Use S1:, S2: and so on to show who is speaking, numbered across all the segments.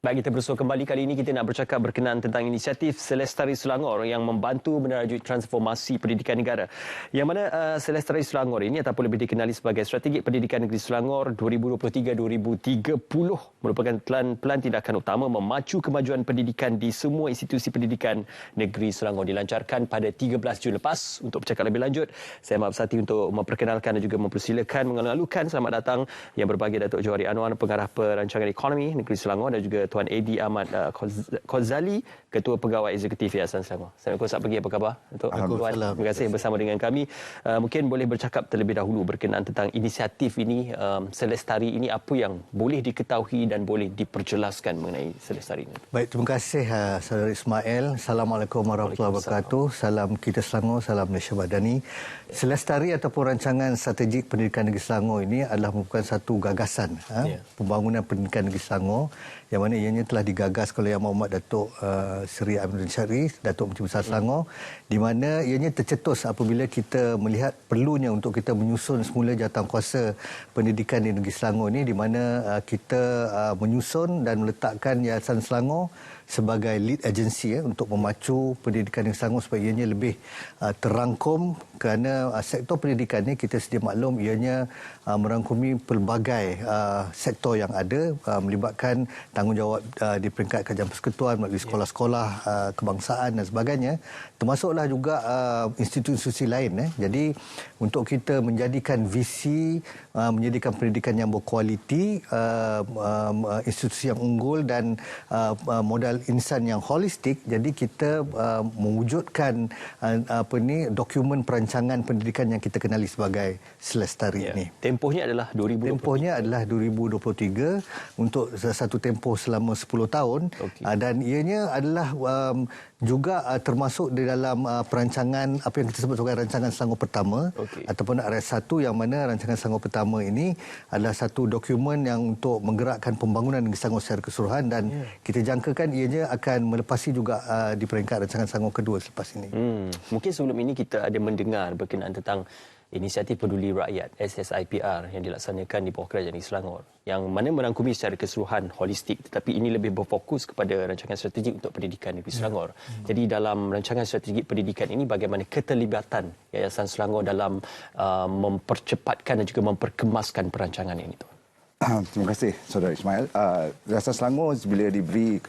S1: Baik, kita bersua kembali. Kali ini kita nak bercakap berkenaan tentang inisiatif Selestari Selangor yang membantu menerajui transformasi pendidikan negara. Yang mana Selestari Selangor ini ataupun lebih dikenali sebagai Strategi Pendidikan Negeri Selangor 2023-2030 merupakan pelan tindakan utama memacu kemajuan pendidikan di semua institusi pendidikan negeri Selangor. Dilancarkan pada 13 Jun lepas. Untuk bercakap lebih lanjut, saya Mak Bersati untuk memperkenalkan dan juga mempersilakan mengalu-alukan selamat datang yang berbahagia Datuk Johari Anwar, Pengarah Perancangan Ekonomi Negeri Selangor, dan juga Tuan Edi Ahmad Kozali, Ketua Pegawai Eksekutif Yayasan Selangor. Assalamualaikum, selamat pagi, apa khabar? Tuan, terima kasih bersama dengan kami. Mungkin boleh bercakap terlebih dahulu berkenaan tentang inisiatif ini, Selestari ini, apa yang boleh diketahui dan boleh diperjelaskan mengenai Selestari ini.
S2: Baik, terima kasih Saudara Ismail. Assalamualaikum warahmatullahi wabarakatuh. Salam kita Selangor, salam Malaysia Madani. Selestari ataupun Rancangan Strategik Pendidikan Negeri Selangor ini adalah merupakan satu gagasan pembangunan pendidikan negeri Selangor yang mana ianya telah digagas oleh Yang Berhormat Datuk Seri Aminuddin Syarif, Datuk Menteri Besar Selangor, di mana ianya tercetus apabila kita melihat perlunya untuk kita menyusun semula jawatankuasa pendidikan di negeri Selangor ini, di mana kita menyusun dan meletakkan Yayasan Selangor sebagai lead agency untuk memacu pendidikan di Selangor supaya ianya lebih terangkum, kerana sektor pendidikan ini kita sedia maklum ianya merangkumi pelbagai sektor yang ada, melibatkan tanggungjawab di peringkat kerajaan persekutuan melalui sekolah-sekolah kebangsaan dan sebagainya, termasuklah juga institusi-institusi lain. Jadi untuk kita menjadikan visi menjadikan pendidikan yang berkualiti, institusi yang unggul dan modal insan yang holistik, jadi kita mewujudkan dokumen perancangan pendidikan yang kita kenali sebagai Selestari ini.
S1: Tempohnya adalah 2023.
S2: Tempohnya adalah 2023 untuk satu tempoh selama 10 tahun. Dan ianya adalah juga termasuk di dalam perancangan apa yang kita sebut sebagai rancangan Selangor pertama ataupun RS1, yang mana rancangan Selangor pertama ini adalah satu dokumen yang untuk menggerakkan pembangunan negeri Selangor secara keseluruhan, dan kita jangkakan ianya akan melepasi juga di peringkat rancangan Selangor kedua selepas ini.
S1: Mungkin sebelum ini kita ada mendengar berkenaan tentang Inisiatif Peduli Rakyat SSIPR yang dilaksanakan di bawah Kerajaan Negeri Selangor, yang mana merangkumi secara keseluruhan holistik, tetapi ini lebih berfokus kepada rancangan strategik untuk pendidikan negeri Selangor. Jadi dalam rancangan strategik pendidikan ini, bagaimana keterlibatan Yayasan Selangor dalam mempercepatkan dan juga memperkemaskan perancangan ini, Tuan?
S3: Terima kasih Saudara Ismail. Yayasan Selangor bila diberi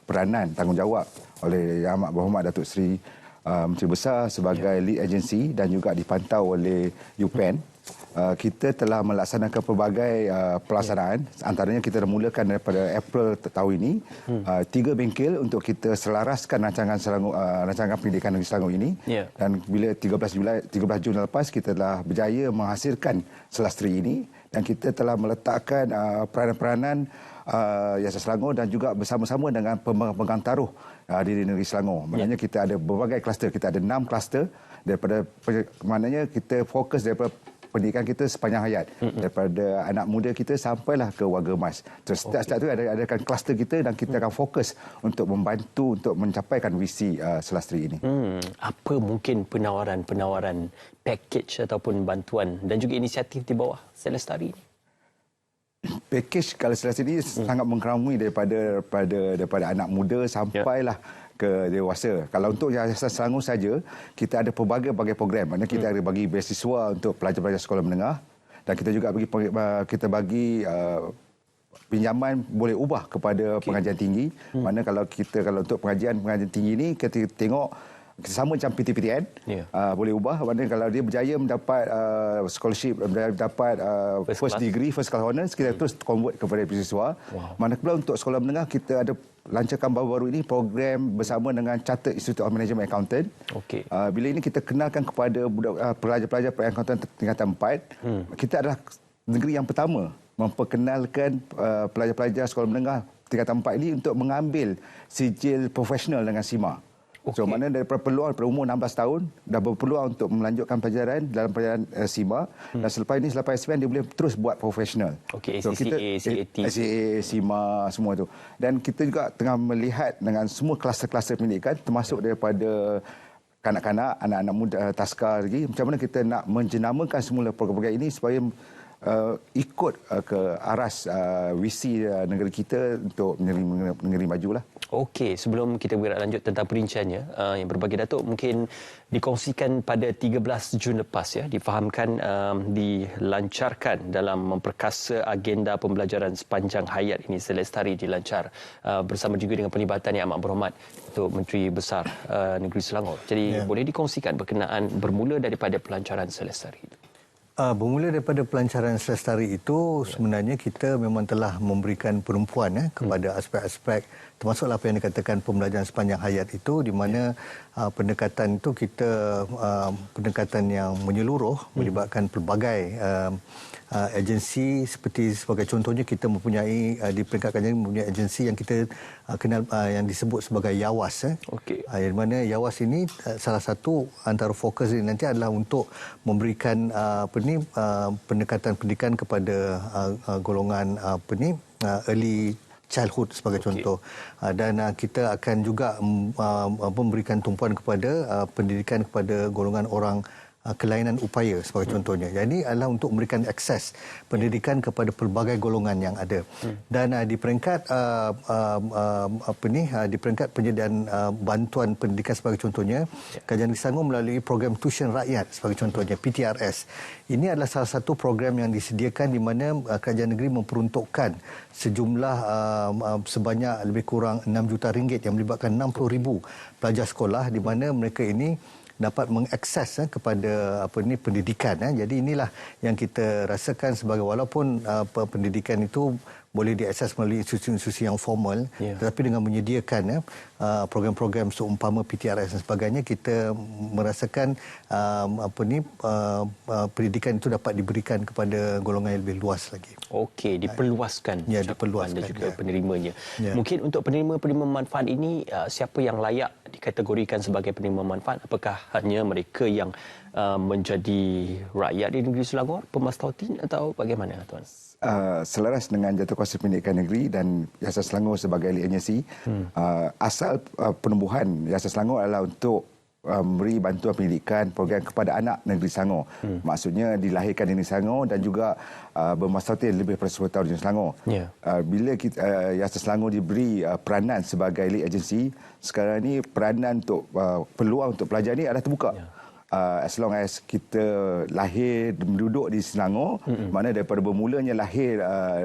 S3: peranan tanggungjawab oleh Yang Amat Berhormat Datuk Seri Menteri Besar sebagai lead agency dan juga dipantau oleh UPEN, kita telah melaksanakan pelbagai pelaksanaan. Antaranya kita mulakan daripada April tahun ini 3 bengkel untuk kita selaraskan rancangan pendidikan negeri Selangor ini. Dan bila 13 Jun lepas, kita telah berjaya menghasilkan Selestari ini, dan kita telah meletakkan peranan-peranan Yayasan Selangor dan juga bersama-sama dengan pemegang taruh di negeri Selangor. Maknanya kita ada berbagai kluster, kita ada 6 kluster, daripada maknanya kita fokus daripada pendidikan kita sepanjang hayat, daripada anak muda kita sampailah ke warga emas. Terus setiap tu adakan kluster kita, dan kita akan fokus untuk membantu untuk mencapaikan visi Selestari ini.
S1: Apa mungkin penawaran package ataupun bantuan dan juga inisiatif di bawah Selestari ini?
S3: Pakej kalau Selestari ini sangat mengkeramui daripada anak muda sampailah ke dewasa. Kalau untuk Yayasan Selangor saja, kita ada pelbagai program. Maknanya kita ada bagi beasiswa untuk pelajar-pelajar sekolah menengah, dan kita juga bagi pinjaman boleh ubah kepada pengajian tinggi. Mana kalau untuk pengajian tinggi ini, kita tengok sama macam PTPTN, boleh ubah. Maknanya kalau dia berjaya mendapat scholarship, mendapat first degree, first class honours, kita terus convert kepada beasiswa. Manakala untuk sekolah menengah, kita ada lancarkan baru-baru ini program bersama dengan Chartered Institute of Management Accountant. Bila ini kita kenalkan kepada pelajar-pelajar accountant tingkatan 4, kita adalah negeri yang pertama memperkenalkan pelajar-pelajar sekolah menengah tingkatan 4 ini untuk mengambil sijil profesional dengan SIMA. So mana daripada peluang daripada umur 16 tahun dah berpeluang untuk melanjutkan pelajaran dalam pelajaran SIMA, dan selepas SPM dia boleh terus buat profesional.
S1: So kita
S3: SCA, SIMA, semua tu. Dan kita juga tengah melihat dengan semua kluster-kluster pendidikan, termasuk daripada kanak-kanak, anak-anak muda, taska lagi, macam mana kita nak menjenamakan semula program-program ini supaya ikut ke aras visi negara kita untuk negeri majulah.
S1: Okey, sebelum kita bergerak lanjut tentang perinciannya, yang berbagi Datuk, mungkin dikongsikan pada 13 Jun lepas ya, difahamkan dilancarkan dalam memperkasa agenda pembelajaran sepanjang hayat ini. Selestari dilancar bersama juga dengan pelibatan Yang Amat Berhormat Datuk Menteri Besar Negeri Selangor. Jadi boleh dikongsikan berkenaan bermula daripada pelancaran Selestari itu.
S2: Bermula daripada pelancaran Selestari itu, sebenarnya kita memang telah memberikan perempuan kepada aspek-aspek, termasuklah apa yang dikatakan pembelajaran sepanjang hayat itu, di mana pendekatan itu kita pendekatan yang menyeluruh, melibatkan pelbagai agensi, sebagai contohnya kita mempunyai di peringkat kerajaan mempunyai agensi yang kita kenal yang disebut sebagai YAWAS.
S1: Okey.
S2: Di mana YAWAS ini salah satu antara fokus ini nanti adalah untuk memberikan pendekatan pendidikan kepada golongan early childhood sebagai contoh, dan kita akan juga memberikan tumpuan kepada pendidikan kepada golongan orang kelainan upaya sebagai contohnya. Jadi adalah untuk memberikan akses pendidikan kepada pelbagai golongan yang ada. Dan di peringkat di peringkat penyediaan bantuan pendidikan sebagai contohnya, Kerajaan Negeri Selangor melalui program tuition rakyat sebagai contohnya, PTRS. Ini adalah salah satu program yang disediakan di mana Kerajaan Negeri memperuntukkan sejumlah sebanyak lebih kurang 6 juta ringgit yang melibatkan 60,000 pelajar sekolah, di mana mereka ini dapat mengakses kepada pendidikan. Jadi inilah yang kita rasakan sebagai, walaupun pendidikan itu boleh diakses melalui institusi-institusi yang formal, tetapi dengan menyediakan program-program seumpama PTRS dan sebagainya, kita merasakan pendidikan itu dapat diberikan kepada golongan yang lebih luas lagi.
S1: Okey, diperluaskan.
S2: Ya, diperluaskan
S1: dan juga penerimanya. Mungkin untuk penerima-penerima manfaat ini, siapa yang layak dikategorikan sebagai penerima manfaat? Apakah hanya mereka yang menjadi rakyat di negeri Selangor, pemas tautin, atau bagaimana, Tuan?
S3: Selaras dengan Jadualkuasa Pendidikan Negeri dan Yayasan Selangor sebagai lead agency, asal penubuhan Yayasan Selangor adalah untuk memberi bantuan pendidikan program kepada anak negeri Selangor. Maksudnya dilahirkan di negeri Selangor dan juga bermastautin lebih daripada 10 tahun di Selangor. Bila Yayasan Selangor diberi peranan sebagai lead agency, sekarang ini peranan untuk peluang untuk pelajar ini adalah terbuka. As long as kita lahir duduk di Selangor, mana daripada bermulanya lahir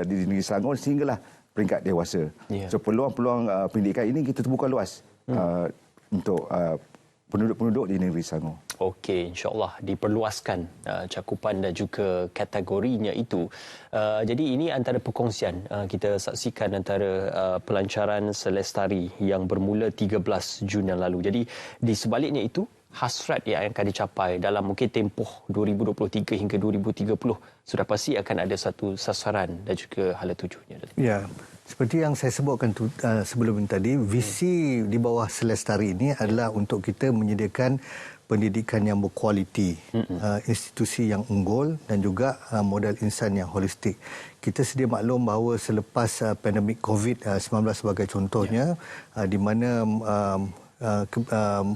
S3: di negeri Selangor sehinggalah peringkat dewasa. So peluang-peluang pendidikan ini kita terbuka luas untuk penduduk-penduduk di negeri Selangor.
S1: Okey, insya-Allah diperluaskan cakupan dan juga kategorinya itu. Jadi ini antara perkongsian kita saksikan antara pelancaran Selestari yang bermula 13 Jun yang lalu. Jadi di sebaliknya itu, hasrat yang akan dicapai dalam mungkin tempoh 2023 hingga 2030 sudah pasti akan ada satu sasaran dan juga hala tujunya.
S2: Ya, seperti yang saya sebutkan sebelum ini tadi, visi di bawah Selestari ini adalah untuk kita menyediakan pendidikan yang berkualiti, institusi yang unggul dan juga modal insan yang holistik. Kita sedia maklum bahawa selepas pandemik COVID-19 sebagai contohnya, di mana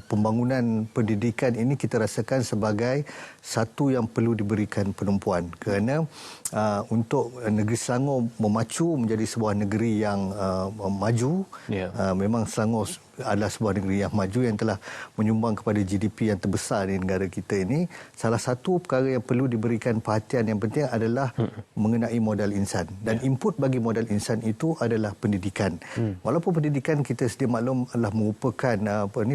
S2: pembangunan pendidikan ini kita rasakan sebagai satu yang perlu diberikan penumpuan, kerana untuk negeri Selangor memacu menjadi sebuah negeri yang maju, memang Selangor adalah sebuah negeri yang maju yang telah menyumbang kepada GDP yang terbesar di negara kita ini. Salah satu perkara yang perlu diberikan perhatian yang penting adalah mengenai modal insan, dan input bagi modal insan itu adalah pendidikan. Walaupun pendidikan kita sedia maklum adalah merupakan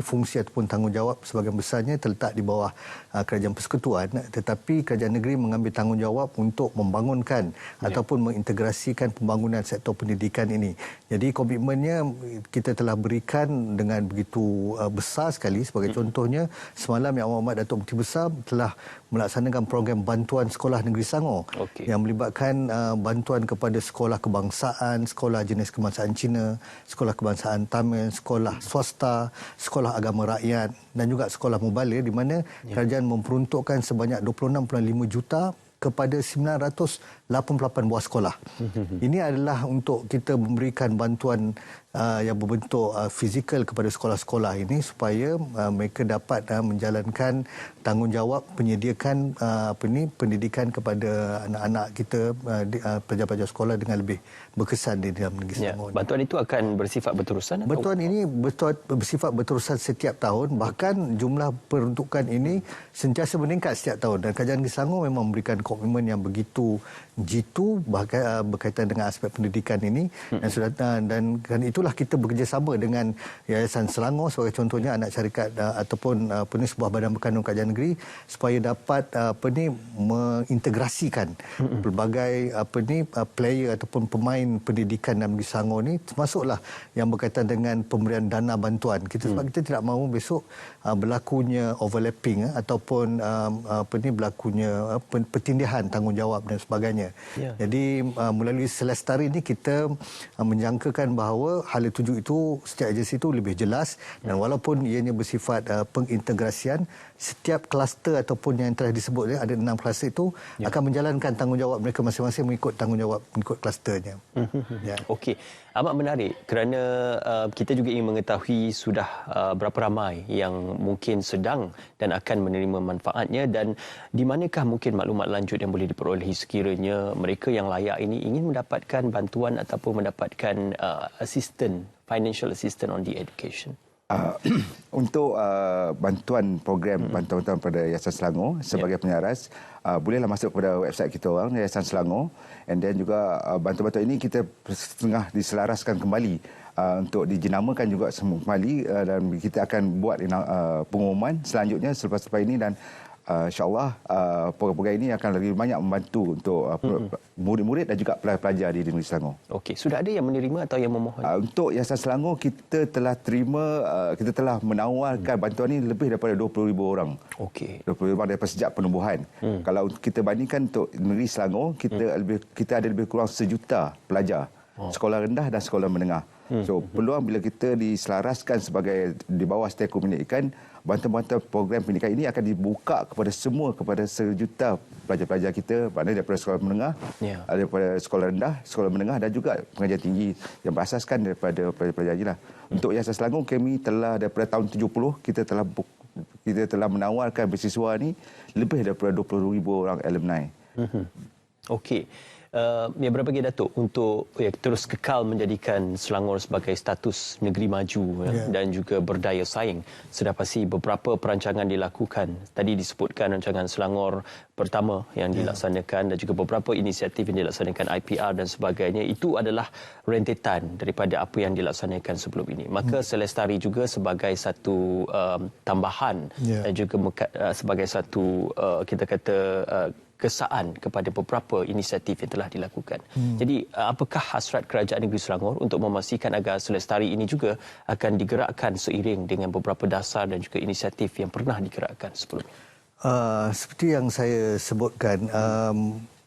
S2: fungsi ataupun tanggungjawab sebagian besarnya terletak di bawah Kerajaan Persekutuan, tetapi Kerajaan Negeri mengambil tanggungjawab untuk membangunkan ataupun mengintegrasikan pembangunan sektor pendidikan ini. Jadi komitmennya kita telah berikan dengan begitu besar sekali. Sebagai contohnya, semalam Yang Amat Berhormat Datuk Menteri Besar telah melaksanakan program bantuan sekolah negeri Selangor yang melibatkan bantuan kepada sekolah kebangsaan, sekolah jenis kebangsaan Cina, sekolah kebangsaan Tamil, sekolah swasta, sekolah agama rakyat dan juga sekolah mubalik, di mana kerajaan memperuntukkan sebanyak 26.5 juta kepada 988 buah sekolah. Ini adalah untuk kita memberikan bantuan yang berbentuk fizikal kepada sekolah-sekolah ini supaya mereka dapat menjalankan tanggungjawab penyediakan pendidikan kepada anak-anak kita, pelajar-pelajar sekolah dengan lebih berkesan di dalam negeri Selangor.
S1: Bantuan itu akan bersifat berterusan?
S2: Bantuan ini bersifat berterusan setiap tahun, bahkan jumlah peruntukan ini sentiasa meningkat setiap tahun, dan Kerajaan Negeri Selangor memang memberikan komitmen yang begitu jitu berkaitan dengan aspek pendidikan ini, dan itulah kita bekerjasama dengan Yayasan Selangor sebagai contohnya anak syarikat ataupun sebuah badan berkandung kerajaan negeri supaya dapat mengintegrasikan pelbagai player ataupun pemain pendidikan dalam negeri Selangor ni, termasuklah yang berkaitan dengan pemberian dana bantuan. Sebab kita tidak mahu besok berlakunya overlapping ataupun berlakunya pertindihan tanggungjawab dan sebagainya. Jadi melalui Selestari ini kita menjangkakan bahawa hala tuju itu setiap agensi itu lebih jelas, dan walaupun ianya bersifat pengintegrasian, setiap kluster ataupun yang telah disebut ada 6 kluster itu akan menjalankan tanggungjawab mereka masing-masing mengikut tanggungjawab mengikut klusternya.
S1: Okey, amat menarik kerana kita juga ingin mengetahui sudah berapa ramai yang mungkin sedang dan akan menerima manfaatnya, dan di manakah mungkin maklumat lanjut yang boleh diperolehi sekiranya mereka yang layak ini ingin mendapatkan bantuan ataupun mendapatkan financial assistance on the education.
S3: Untuk bantuan program bantuan pada Yayasan Selangor sebagai penyaras, bolehlah masuk kepada website kita orang Yayasan Selangor, and then juga bantuan-bantuan ini kita setengah diselaraskan kembali untuk dijenamakan juga semua kembali, dan kita akan buat pengumuman selanjutnya selepas ini, dan insyaAllah program-program ini akan lebih banyak membantu untuk murid-murid dan juga pelajar-pelajar di negeri Selangor.
S1: Okey, sudah ada yang menerima atau yang memohon?
S3: Untuk Yayasan Selangor, kita telah menawarkan bantuan ini lebih daripada 20,000 orang.
S1: Okey.
S3: 20,000 orang daripada sejak penubuhan. Kalau kita bandingkan untuk negeri Selangor, kita ada lebih kurang 1 juta pelajar. Sekolah rendah dan sekolah menengah. So, peluang bila kita diselaraskan sebagai di bawah Setiausaha Pendidikan, bantuan-bantuan program pendidikan ini akan dibuka kepada 1 juta pelajar-pelajar kita, maknanya daripada sekolah menengah, daripada sekolah rendah, sekolah menengah dan juga pengajian tinggi yang berasaskan daripada pelajar-pelajar inilah. Untuk Yayasan Selangor, kami telah daripada tahun 70 kita telah menawarkan beasiswa ni lebih daripada 20,000 orang alumni.
S1: Okey. Berapa lagi Datuk untuk terus kekal menjadikan Selangor sebagai status negeri maju dan juga berdaya saing? Sudah pasti beberapa perancangan dilakukan. Tadi disebutkan rancangan Selangor pertama yang dilaksanakan dan juga beberapa inisiatif yang dilaksanakan IPR dan sebagainya. Itu adalah rentetan daripada apa yang dilaksanakan sebelum ini. Maka Selestari juga sebagai satu tambahan dan juga sebagai satu kita kata kesaan kepada beberapa inisiatif yang telah dilakukan. Jadi, apakah hasrat Kerajaan Negeri Selangor untuk memastikan agar Selestari ini juga akan digerakkan seiring dengan beberapa dasar dan juga inisiatif yang pernah digerakkan sebelum ini?
S2: Seperti yang saya sebutkan,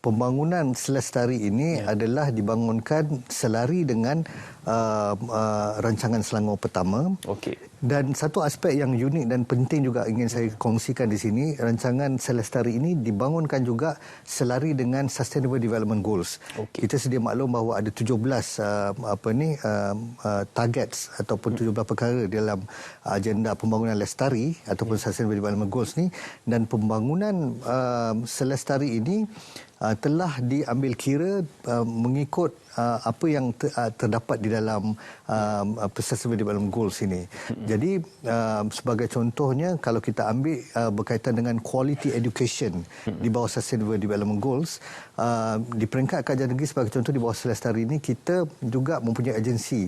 S2: pembangunan Selestari ini adalah dibangunkan selari dengan rancangan Selangor pertama.
S1: Okey.
S2: Dan satu aspek yang unik dan penting juga ingin saya kongsikan di sini, rancangan Selestari ini dibangunkan juga selari dengan Sustainable Development Goals. Kita sedia maklum bahawa ada 17 targets ataupun 17 perkara dalam agenda pembangunan Lestari ataupun Sustainable Development Goals ni, dan pembangunan Selestari ini telah diambil kira mengikut apa yang terdapat di dalam Sustainable Development Goals ini. Jadi sebagai contohnya, kalau kita ambil berkaitan dengan quality education di bawah Sustainable Development Goals, di peringkat Kerajaan Negeri sebagai contoh di bawah Selestari ini, kita juga mempunyai agensi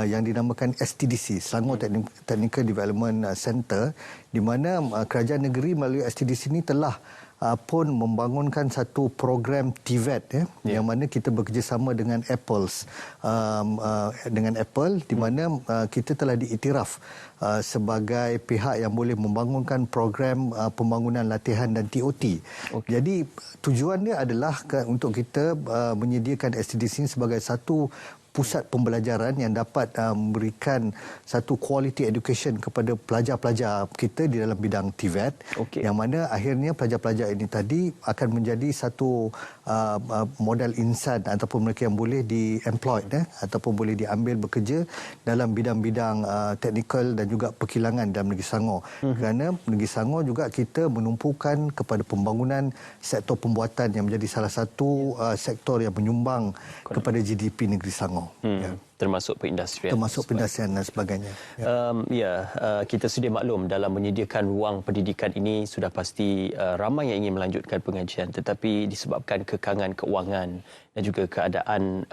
S2: yang dinamakan STDC, Selangor Technical Development Centre, di mana Kerajaan Negeri melalui STDC ini telah pun membangunkan satu program TVET yang mana kita bekerjasama dengan Apple di mana kita telah diiktiraf sebagai pihak yang boleh membangunkan program pembangunan latihan dan TOT. Jadi tujuannya adalah untuk kita menyediakan STDC ini sebagai satu pusat pembelajaran yang dapat memberikan satu quality education kepada pelajar-pelajar kita di dalam bidang TVET, yang mana akhirnya pelajar-pelajar ini tadi akan menjadi satu modal insan ataupun mereka yang boleh di-employed ataupun boleh diambil bekerja dalam bidang-bidang teknikal dan juga perkilangan dalam Negeri Selangor. Kerana Negeri Selangor juga kita menumpukan kepada pembangunan sektor pembuatan yang menjadi salah satu sektor yang menyumbang kepada GDP Negeri Selangor. Ya.
S1: Termasuk perindustrian.
S2: Termasuk perindustrian dan sebagainya.
S1: Kita sedia maklum dalam menyediakan ruang pendidikan ini sudah pasti ramai yang ingin melanjutkan pengajian, tetapi disebabkan kekangan keuangan dan juga keadaan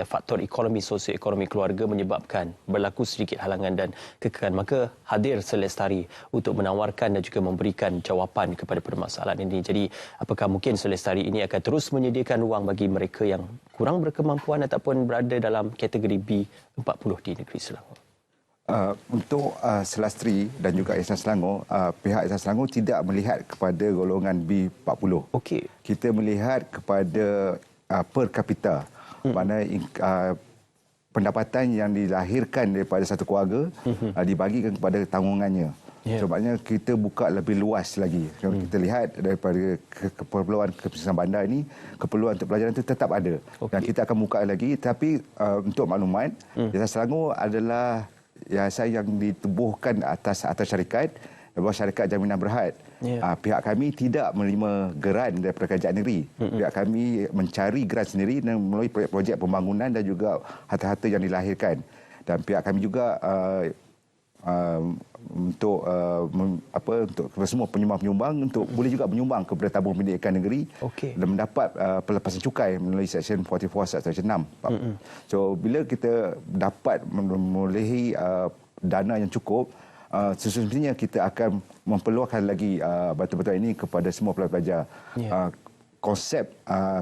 S1: faktor ekonomi, sosioekonomi keluarga menyebabkan berlaku sedikit halangan dan kekangan. Maka hadir Selestari untuk menawarkan dan juga memberikan jawapan kepada permasalahan ini. Jadi apakah mungkin Selestari ini akan terus menyediakan ruang bagi mereka yang kurang berkemampuan ataupun berada dalam kategori B40 di negeri Selangor?
S3: Untuk Selastri dan juga Yayasan Selangor, pihak Yayasan Selangor tidak melihat kepada golongan B40.
S1: Okey.
S3: Kita melihat kepada per kapita, mana pendapatan yang dilahirkan daripada satu keluarga dibagikan kepada tanggungannya. Sebabnya kita buka lebih luas lagi. Kita lihat daripada keperluan keputusan bandar ini, keperluan untuk pelajaran itu tetap ada. Dan kita akan buka lagi. Tapi untuk maklumat, Yayasan Selangor adalah yayasan yang ditubuhkan atas syarikat, bawah syarikat jaminan berhad. Pihak kami tidak menerima geran daripada kerajaan negeri. Pihak kami mencari geran sendiri dan melalui projek pembangunan dan juga harta-harta yang dilahirkan. Dan pihak kami juga untuk semua penyumbang-penyumbang untuk boleh juga menyumbang kepada tabung pendidikan negeri dan mendapat pelepasan cukai melalui Seksyen 44 Seksyen 6. So bila kita dapat memerolehi dana yang cukup, sesungguhnya kita akan memperluaskan lagi bantuan-bantuan ini kepada semua pelajar. Konsep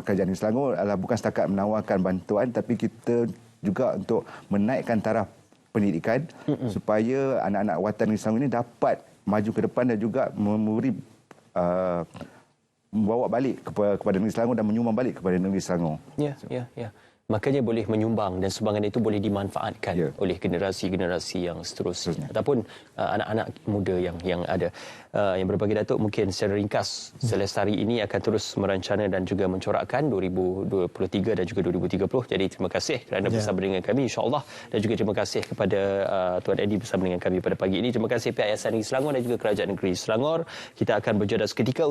S3: kerajaan Negeri Selangor adalah bukan setakat menawarkan bantuan, tapi kita juga untuk menaikkan taraf pendidikan supaya anak-anak watan Negeri Selangor ini dapat maju ke depan dan juga membawa balik kepada Negeri Selangor dan menyumbang balik kepada Negeri Selangor.
S1: Makanya boleh menyumbang dan sumbangan itu boleh dimanfaatkan oleh generasi-generasi yang seterusnya ataupun anak-anak muda yang ada. Yang berbagi Datuk, mungkin secara ringkas Selestari ini akan terus merancana dan juga mencorakkan 2023 dan juga 2030. Jadi terima kasih kerana bersama dengan kami, insya-Allah, dan juga terima kasih kepada Tuan Eddie bersama dengan kami pada pagi ini. Terima kasih pihak Yayasan Negeri Selangor dan juga Kerajaan Negeri Selangor. Kita akan berjeda seketika